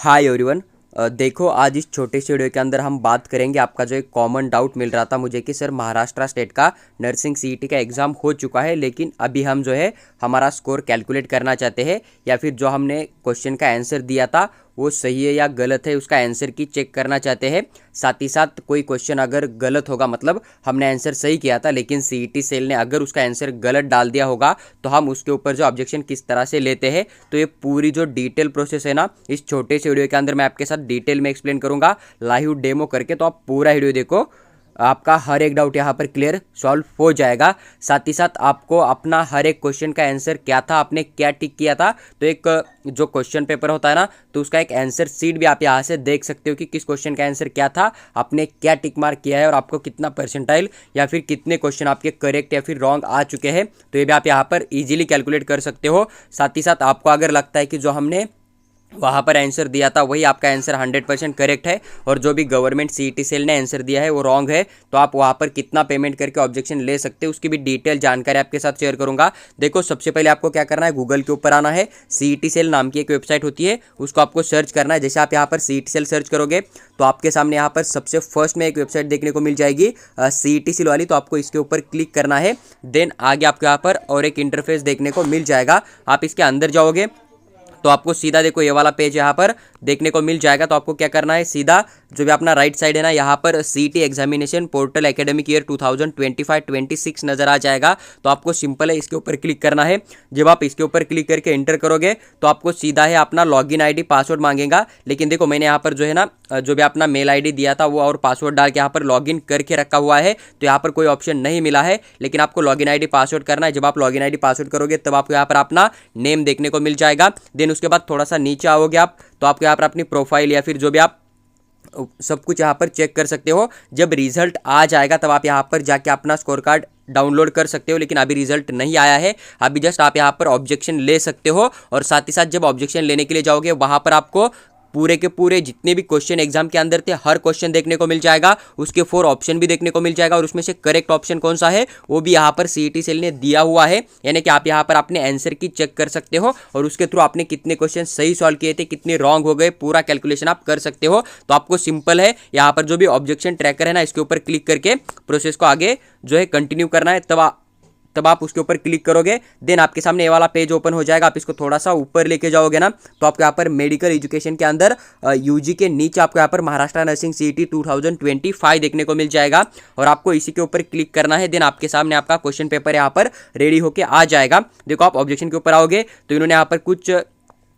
Hi everyone. देखो, आज इस छोटे से वीडियो के अंदर हम बात करेंगे। आपका जो एक कॉमन डाउट मिल रहा था मुझे कि सर महाराष्ट्र स्टेट का नर्सिंग सीईटी का एग्ज़ाम हो चुका है, लेकिन अभी हम जो है हमारा स्कोर कैलकुलेट करना चाहते हैं, या फिर जो हमने क्वेश्चन का आंसर दिया था वो सही है या गलत है उसका आंसर की चेक करना चाहते हैं। साथ ही साथ कोई क्वेश्चन अगर गलत होगा, मतलब हमने आंसर सही किया था लेकिन सीईटी सेल ने अगर उसका आंसर गलत डाल दिया होगा, तो हम उसके ऊपर जो ऑब्जेक्शन किस तरह से लेते हैं। तो ये पूरी जो डिटेल प्रोसेस है ना, इस छोटे से वीडियो के अंदर मैं आपके साथ डिटेल में एक्सप्लेन करूंगा लाइव डेमो करके। तो आप पूरा वीडियो देखो, आपका हर एक डाउट यहाँ पर क्लियर सॉल्व हो जाएगा। साथ ही साथ आपको अपना हर एक क्वेश्चन का आंसर क्या था, आपने क्या टिक किया था, तो एक जो क्वेश्चन पेपर होता है ना, तो उसका एक आंसर सीट भी आप यहाँ से देख सकते हो कि किस क्वेश्चन का आंसर क्या था, आपने क्या टिक मार्क किया है और आपको कितना परसेंटाइल या फिर कितने क्वेश्चन आपके करेक्ट या फिर रॉन्ग आ चुके हैं। तो ये भी आप यहाँ पर ईजिली कैलकुलेट कर सकते हो। साथ ही साथ आपको अगर लगता है कि जो हमने वहाँ पर आंसर दिया था वही आपका आंसर 100% करेक्ट है और जो भी गवर्नमेंट सीईटी सेल ने आंसर दिया है वो रॉन्ग है, तो आप वहाँ पर कितना पेमेंट करके ऑब्जेक्शन ले सकते हैं उसकी भी डिटेल जानकारी आपके साथ शेयर करूँगा। देखो, सबसे पहले आपको क्या करना है, गूगल के ऊपर आना है। सीईटी सेल नाम की एक वेबसाइट होती है, उसको आपको सर्च करना है। जैसे आप यहाँ पर सीईटी सेल सर्च करोगे तो आपके सामने यहाँ पर सबसे फर्स्ट में एक वेबसाइट देखने को मिल जाएगी सीईटी सेल वाली, तो आपको इसके ऊपर क्लिक करना है। देन आगे आपको यहाँ पर और एक इंटरफेस देखने को मिल जाएगा। आप इसके अंदर जाओगे तो आपको सीधा देखो ये वाला पेज यहाँ पर देखने को मिल जाएगा। तो आपको क्या करना है, सीधा जो भी अपना राइट साइड है ना, यहाँ पर CET examination portal academic year 2025-26 नजर आ जाएगा। तो आपको सिंपल है इसके ऊपर क्लिक करना है। जब आप इसके ऊपर क्लिक करके एंटर करोगे तो आपको सीधा है अपना लॉगिन आईडी पासवर्ड मांगेगा। लेकिन देखो, मैंने यहाँ पर जो है ना जो भी अपना मेल आईडी दिया था वो और पासवर्ड डाल के यहाँ पर लॉगिन करके रखा हुआ है, तो यहाँ पर कोई ऑप्शन नहीं मिला है। लेकिन आपको लॉगिन आईडी पासवर्ड करना है। जब आप लॉगिन आईडी पासवर्ड करोगे तब आपको यहाँ पर अपना नेम देखने को मिल जाएगा। देन उसके बाद थोड़ा सा नीचे आओगे आप, तो आपको यहाँ पर अपनी प्रोफाइल या फिर जो भी आप सब कुछ यहाँ पर चेक कर सकते हो। जब रिजल्ट आ जाएगा तब आप यहाँ पर जाके अपना स्कोर कार्ड डाउनलोड कर सकते हो। लेकिन अभी रिजल्ट नहीं आया है, अभी जस्ट आप यहाँ पर ऑब्जेक्शन ले सकते हो। और साथ ही साथ जब ऑब्जेक्शन लेने के लिए जाओगे वहाँ पर आपको पूरे के पूरे जितने भी क्वेश्चन एग्जाम के अंदर थे हर क्वेश्चन देखने को मिल जाएगा, उसके 4 ऑप्शन भी देखने को मिल जाएगा और उसमें से करेक्ट ऑप्शन कौन सा है वो भी यहाँ पर सीईटी सेल ने दिया हुआ है। यानी कि आप यहाँ पर अपने आंसर की चेक कर सकते हो और उसके थ्रू आपने कितने क्वेश्चन सही सॉल्व किए थे, कितने रॉन्ग हो गए, पूरा कैलकुलेशन आप कर सकते हो। तो आपको सिंपल है, यहाँ पर जो भी ऑब्जेक्शन ट्रैकर है ना, इसके ऊपर क्लिक करके प्रोसेस को आगे जो है कंटिन्यू करना है। तब आप उसके ऊपर क्लिक करोगे, देन आपके सामने ये वाला पेज ओपन हो जाएगा। आप इसको थोड़ा सा ऊपर लेके जाओगे ना, तो आपको यहाँ पर मेडिकल एजुकेशन के अंदर यूजी के नीचे आपको यहाँ पर महाराष्ट्र नर्सिंग सीईटी 2025 देखने को मिल जाएगा और आपको इसी के ऊपर क्लिक करना है। देन आपके सामने आपका क्वेश्चन पेपर यहाँ पर रेडी होके आ जाएगा। देखो, आप ऑब्जेक्शन के ऊपर आओगे तो इन्होंने यहाँ पर कुछ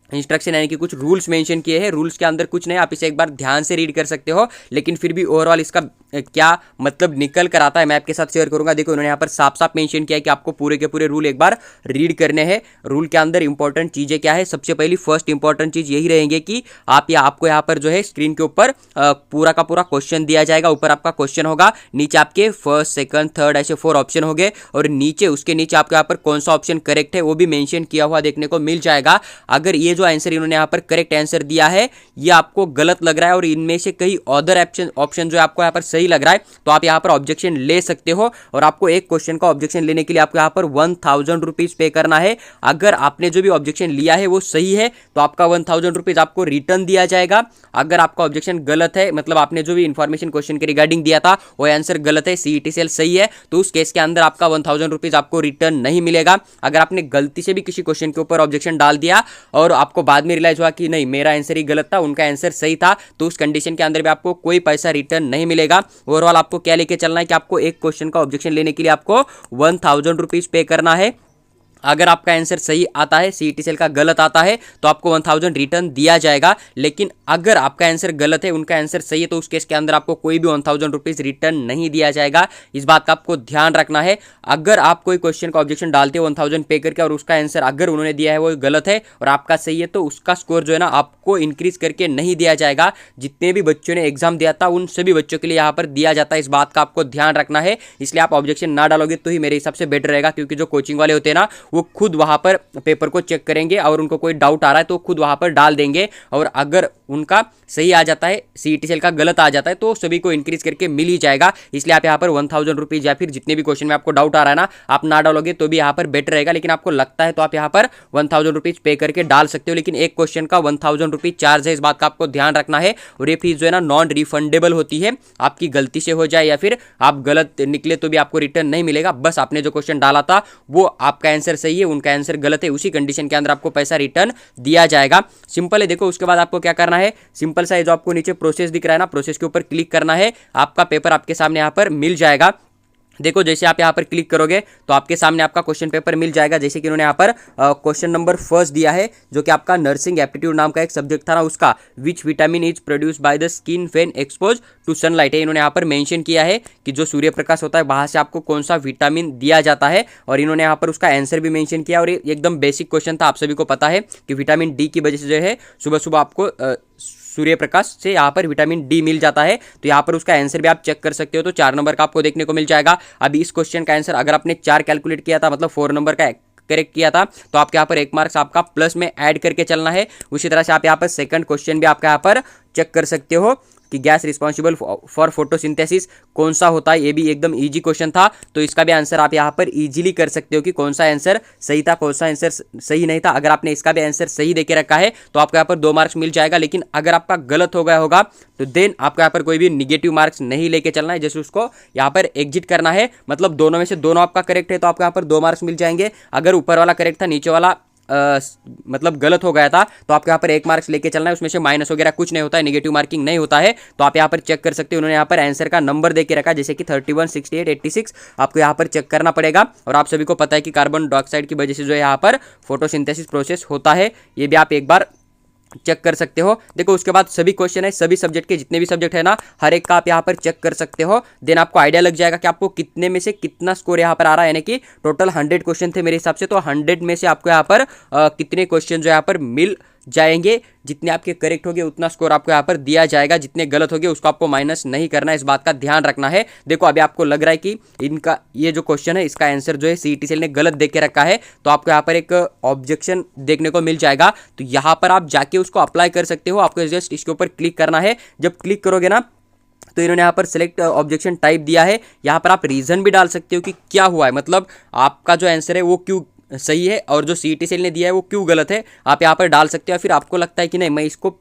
इंस्ट्रक्शन यानी कि कुछ रूल्स मेंशन किए हैं। रूल्स के अंदर कुछ नहीं, आप इसे एक बार ध्यान से रीड कर सकते हो, लेकिन फिर भी ओवरऑल इसका क्या मतलब निकल कर आता है मैं आपके साथ शेयर करूंगा। देखो, इन्होंने यहाँ पर साफ साफ मेंशन किया है कि आपको पूरे के पूरे रूल एक बार रीड करने हैं। रूल के अंदर इंपॉर्टेंट चीज़ें क्या है, सबसे पहली फर्स्ट इंपॉर्टेंट चीज़ यही रहेंगे कि आपको यहाँ पर जो है स्क्रीन के ऊपर पूरा का पूरा क्वेश्चन दिया जाएगा। ऊपर आपका क्वेश्चन होगा, नीचे आपके फर्स्ट सेकंड थर्ड ऐसे 4 ऑप्शन होंगे और नीचे उसके नीचे आपको यहाँ पर कौन सा ऑप्शन करेक्ट है वो भी मेंशन किया हुआ देखने को मिल जाएगा। अगर ये जो आंसर इन्होंने यहाँ पर करेक्ट आंसर दिया है ये आपको गलत लग रहा है और इनमें से कई अदर ऑप्शन जो आपको यहाँ पर सही लग रहा है, तो आप यहाँ पर ऑब्जेक्शन ले सकते हो। और आपको एक क्वेश्चन का ऑब्जेक्शन लेने के लिए आपको यहाँ पर 1000 रुपीज पे करना है। अगर आपने जो भी ऑब्जेक्शन लिया है वो सही है तो आपका 1000 रुपीज आपको रिटर्न दिया जाएगा। अगर आपका ऑब्जेक्शन गलत है, मतलब आपने जो भी इन्फॉर्मेशन क्वेश्चन के रिगार्डिंग दिया था वो आंसर गलत है, सीईटी सेल सही है, तो उस केस के अंदर आपका 1000 रुपीज आपको रिटर्न नहीं मिलेगा। अगर आपने गलती से भी किसी क्वेश्चन के ऊपर ऑब्जेक्शन डाल दिया और आपको बाद में रियलाइज हुआ कि नहीं मेरा आंसर ही गलत था, उनका आंसर सही था, तो उस कंडीशन के अंदर भी आपको कोई पैसा रिटर्न नहीं मिलेगा। ओवरऑल आपको क्या लेके चलना है कि आपको एक क्वेश्चन का ऑब्जेक्शन लेने के लिए आपको 1000 रुपीज पे करना है। अगर आपका आंसर सही आता है, सीईटी सेल का गलत आता है, तो आपको 1000 रिटर्न दिया जाएगा। लेकिन अगर आपका आंसर गलत है, उनका आंसर सही है, तो उस केस के अंदर आपको कोई भी 1000 रुपीज रिटर्न नहीं दिया जाएगा। इस बात का आपको ध्यान रखना है। अगर आप कोई क्वेश्चन का ऑब्जेक्शन डालते हो 1000 पे करके और उसका आंसर अगर उन्होंने दिया है वो गलत है और आपका सही है, तो उसका स्कोर जो है ना आपको इंक्रीज करके नहीं दिया जाएगा। जितने भी बच्चों ने एग्जाम दिया था उन सभी बच्चों के लिए यहाँ पर दिया जाता है, इस बात का आपको ध्यान रखना है। इसलिए आप ऑब्जेक्शन ना डालोगे तो ही मेरे हिसाब से बेटर रहेगा, क्योंकि जो कोचिंग वाले होते हैं ना वो खुद वहाँ पर पेपर को चेक करेंगे और उनको कोई डाउट आ रहा है तो खुद वहाँ पर डाल देंगे। और अगर उनका सही आ जाता है, सीईटी सेल का गलत आ जाता है, तो सभी को इंक्रीज करके मिल ही जाएगा। इसलिए आप यहाँ पर 1000 रुपीज़ या फिर जितने भी क्वेश्चन में आपको डाउट आ रहा है ना, आप ना डालोगे तो भी यहाँ पर बेटर रहेगा। लेकिन आपको लगता है तो आप यहाँ पर 1000 रुपीज़ पे करके डाल सकते हो, लेकिन एक क्वेश्चन का 1000 रुपीज़ चार्ज है, इस बात का आपको ध्यान रखना है। और ये फीस जो है ना नॉन रिफंडेबल होती है, आपकी गलती से हो जाए या फिर आप गलत निकले तो भी आपको रिटर्न नहीं मिलेगा। बस आपने जो क्वेश्चन डाला था वो आपका आंसर सही है, उनका आंसर गलत है, उसी कंडीशन के अंदर आपको पैसा रिटर्न दिया जाएगा। सिंपल है। देखो उसके बाद आपको क्या करना है, सिंपल सा है, जो आपको नीचे प्रोसेस दिख रहा है ना, प्रोसेस के ऊपर क्लिक करना है, आपका पेपर आपके सामने यहाँ पर मिल जाएगा। देखो जैसे आप यहाँ पर क्लिक करोगे तो आपके सामने आपका क्वेश्चन पेपर मिल जाएगा। जैसे कि इन्होंने यहाँ पर क्वेश्चन नंबर फर्स्ट दिया है, जो कि आपका नर्सिंग एप्टीट्यूड नाम का एक सब्जेक्ट था ना, उसका which vitamin is produce by the skin when expose to sunlight है। इन्होंने यहाँ पर मेंशन किया है कि जो सूर्य प्रकाश होता है वहां से आपको कौन सा विटामिन दिया जाता है, और इन्होंने यहाँ पर उसका आंसर भी मेंशन किया। और ये एकदम बेसिक क्वेश्चन था, आप सभी को पता है कि विटामिन डी की वजह से जो है सुबह सुबह आपको सूर्य प्रकाश से यहाँ पर विटामिन डी मिल जाता है। तो यहाँ पर उसका आंसर भी आप चेक कर सकते हो, तो 4 नंबर का आपको देखने को मिल जाएगा। अभी इस क्वेश्चन का आंसर अगर आपने 4 कैलकुलेट किया था, मतलब 4 नंबर का करेक्ट किया था, तो आपके यहाँ पर 1 मार्क्स आपका प्लस में ऐड करके चलना है। उसी तरह से आप यहाँ पर सेकंड क्वेश्चन भी आपका यहाँ पर चेक कर सकते हो कि गैस रिस्पॉन्सिबल फॉर फोटोसिंथेसिस कौन सा होता है। ये भी एकदम इजी क्वेश्चन था, तो इसका भी आंसर आप यहाँ पर इजीली कर सकते हो कि कौन सा आंसर सही था, कौन सा आंसर सही नहीं था। अगर आपने इसका भी आंसर सही देके रखा है तो आपको यहाँ पर 2 मार्क्स मिल जाएगा। लेकिन अगर आपका गलत हो गया होगा तो देन आपको यहाँ पर कोई भी निगेटिव मार्क्स नहीं लेके चलना है, जैसे उसको यहाँ पर एग्जिट करना है। मतलब दोनों में से दोनों आपका करेक्ट है तो आपको यहाँ पर 2 मार्क्स मिल जाएंगे। अगर ऊपर वाला करेक्ट था, नीचे वाला मतलब गलत हो गया था, तो आपको यहाँ पर 1 मार्क्स लेके चलना है। उसमें से माइनस वगैरह कुछ नहीं होता है, नेगेटिव मार्किंग नहीं होता है। तो आप यहाँ पर चेक कर सकते हो, उन्होंने यहाँ पर आंसर का नंबर दे के रखा, जैसे कि 31, 68, 86 आपको यहाँ पर चेक करना पड़ेगा। और आप सभी को पता है कि कार्बन डाइऑक्साइड की वजह से जो है यहाँ पर फोटोसिंथेसिस प्रोसेस होता है, ये भी आप एक बार चेक कर सकते हो। देखो उसके बाद सभी क्वेश्चन है, सभी सब्जेक्ट के जितने भी सब्जेक्ट है ना, हर एक का आप यहाँ पर चेक कर सकते हो। देन आपको आइडिया लग जाएगा कि आपको कितने में से कितना स्कोर यहाँ पर आ रहा है। यानी कि टोटल 100 क्वेश्चन थे मेरे हिसाब से, तो 100 में से आपको यहाँ पर कितने क्वेश्चन जो यहाँ पर मिल जाएंगे। जितने आपके करेक्ट होंगे उतना स्कोर आपको यहाँ पर दिया जाएगा, जितने गलत होंगे उसको आपको माइनस नहीं करना है, इस बात का ध्यान रखना है। देखो अभी आपको लग रहा है कि इनका ये जो क्वेश्चन है इसका आंसर जो है सीईटी सेल ने गलत दे के रखा है, तो आपको यहाँ पर एक ऑब्जेक्शन देखने को मिल जाएगा। तो यहाँ पर आप जाके उसको अप्लाई कर सकते हो। आपको जस्ट इसके ऊपर क्लिक करना है। जब क्लिक करोगे ना तो इन्होंने यहाँ पर सिलेक्ट ऑब्जेक्शन टाइप दिया है। यहाँ पर आप रीजन भी डाल सकते हो कि क्या हुआ है, मतलब आपका जो आंसर है वो क्यों सही है और जो सीईटी सेल ने दिया है वो क्यों गलत है, आप यहाँ पर डाल सकते हो। फिर आपको लगता है कि नहीं मैं इसको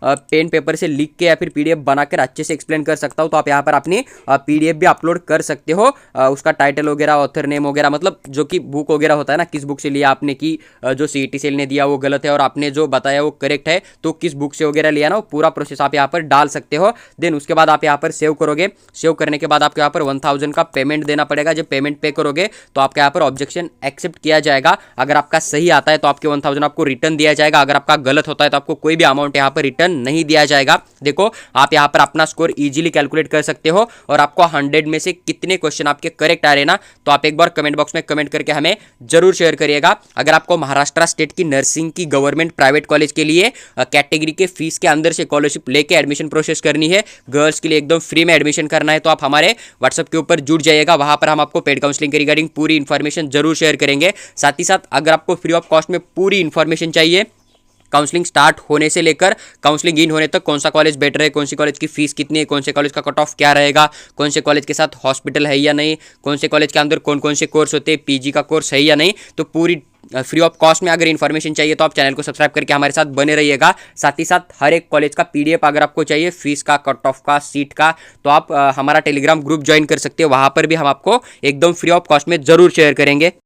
पेन पेपर से लिख के या फिर पीडीएफ बनाकर अच्छे से एक्सप्लेन कर सकता हूँ, तो आप यहाँ पर अपनी पीडीएफ भी अपलोड कर सकते हो। उसका टाइटल वगैरह, ऑथर नेम वगैरह, मतलब जो कि बुक वगैरह होता है ना, किस बुक से लिया आपने, कि जो सीईटी सेल ने दिया वो गलत है और आपने जो बताया वो करेक्ट है, तो किस बुक से वगैरह लिया ना, वो पूरा प्रोसेस आप यहाँ पर डाल सकते हो। देन उसके बाद आप यहाँ पर सेव करोगे। सेव करने के बाद आपको यहाँ पर 1000 का पेमेंट देना पड़ेगा। जब पेमेंट पे करोगे तो आपका यहाँ पर ऑब्जेक्शन एक्सेप्ट किया जाएगा। अगर आपका सही आता है तो आपके 1000 आपको रिटर्न दिया जाएगा। अगर आपका गलत होता है तो आपको कोई भी अमाउंट यहाँ पर रिटर्न नहीं दिया जाएगा। देखो आप यहाँ पर अपना स्कोर इजीली कैलकुलेट कर सकते हो। और आपको 100 में से कितने क्वेश्चन आपके करेक्ट आ रहे ना, तो आप एक बार कमेंट बॉक्स में कमेंट करके हमें जरूर शेयर करिएगा। अगर आपको महाराष्ट्र स्टेट की नर्सिंग की गवर्नमेंट प्राइवेट कॉलेज के लिए कैटेगरी के फीस के अंदर से स्कॉलरशिप लेके एडमिशन प्रोसेस करनी है, गर्ल्स के लिए एकदम फ्री में एडमिशन करना है, तो आप हमारे व्हाट्सएप के ऊपर जुड़ जाइएगा। वहां पर हम आपको पेड काउंसलिंग के रिगार्डिंग पूरी इन्फॉर्मेशन जरूर शेयर करेंगे। साथ ही साथ अगर आपको फ्री ऑफ कॉस्ट में पूरी इन्फॉर्मेशन चाहिए, काउंसलिंग स्टार्ट होने से लेकर काउंसलिंग इन होने तक, कौन सा कॉलेज बेटर है, कौन सी कॉलेज की फीस कितनी है, कौन से कॉलेज का कट ऑफ क्या रहेगा, कौन से कॉलेज के साथ हॉस्पिटल है या नहीं, कौन से कॉलेज के अंदर कौन कौन से कोर्स होते हैं, पीजी का कोर्स है या नहीं, तो पूरी फ्री ऑफ कॉस्ट में अगर इन्फॉर्मेशन चाहिए तो आप चैनल को सब्सक्राइब करके हमारे साथ बने रहिएगा। साथ ही साथ हर एक कॉलेज का पीडीएफ अगर आपको चाहिए, फीस का, कट ऑफ का, सीट का, तो आप हमारा टेलीग्राम ग्रुप ज्वाइन कर सकते हो। वहां पर भी हम आपको एकदम फ्री ऑफ कॉस्ट में जरूर शेयर करेंगे।